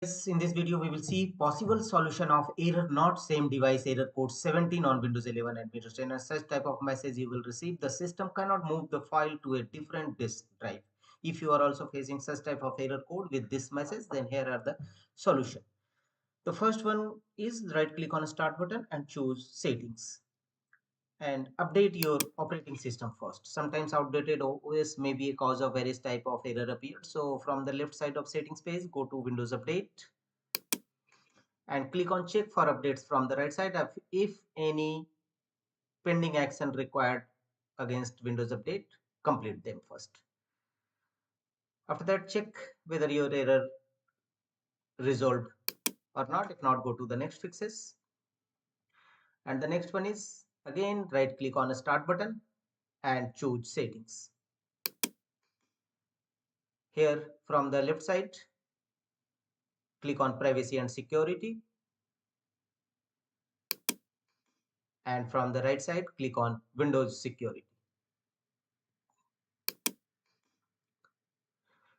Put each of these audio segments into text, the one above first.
In this video, we will see possible solution of error not same device error code 17 on Windows 11 and Windows 10. And such type of message you will receive. The system cannot move the file to a different disk drive. If you are also facing such type of error code with this message, then here are the solution. The first one is right click on start button and choose settings and update your operating system first. Sometimes outdated OS may be a cause of various type of error appeared. So from the left side of settings page, go to Windows Update and click on check for updates from the right side if any pending action required against Windows Update, complete them first. After that, check whether your error resolved or not. If not, go to the next fixes. And the next one is again right click on a start button and choose settings. Here from the left side, click on privacy and security. And from the right side, click on Windows security.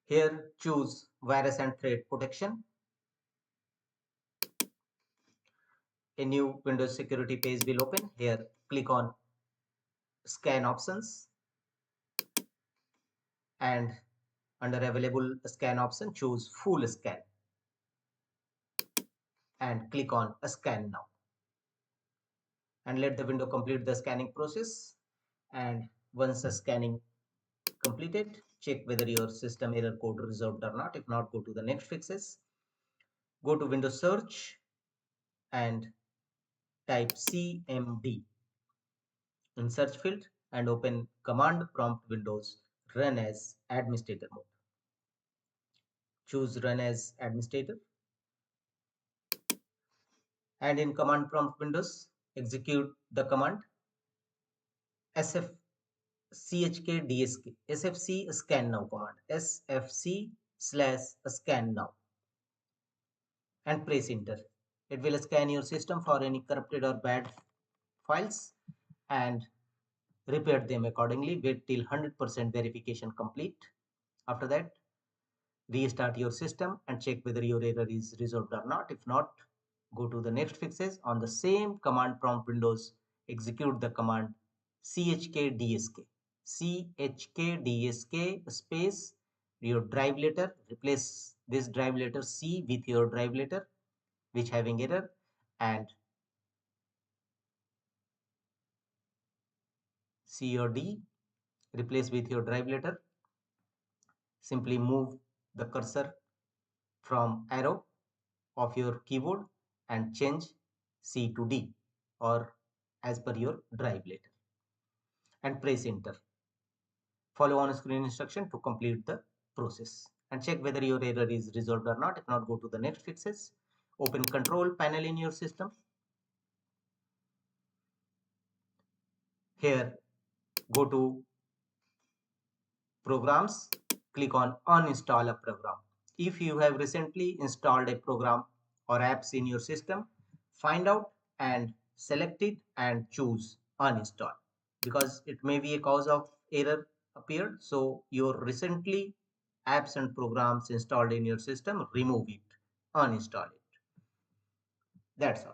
Here choose virus and threat protection. A new Windows security page will open. Here click on scan options and under available scan option choose full scan and click on scan now and let the window complete the scanning process. And once the scanning completed, check whether your system error code resolved or not. If not, go to the next fixes. Go to Windows search and type CMD in search field and open command prompt Windows run as administrator mode. Choose run as administrator and in command prompt Windows execute the command sfc scan now command sfc/scan now and press enter. It will scan your system for any corrupted or bad files and repair them accordingly. Wait till 100% verification complete. After that, restart your system and check whether your error is resolved or not. If not, go to the next fixes. On the same command prompt Windows, execute the command chkdsk space your drive letter. Replace this drive letter C with your drive letter which having error and C or D replace with your drive letter. Simply move the cursor from arrow of your keyboard and change C to D or as per your drive letter and press enter. Follow on screen instruction to complete the process and check whether your error is resolved or not. If not, go to the next fixes. Open control panel in your system. Here go to programs, click on uninstall a program. If you have recently installed a program or apps in your system, find out and select it and choose uninstall because it may be a cause of error appeared. So your recently apps and programs installed in your system, remove it, uninstall it. That's all.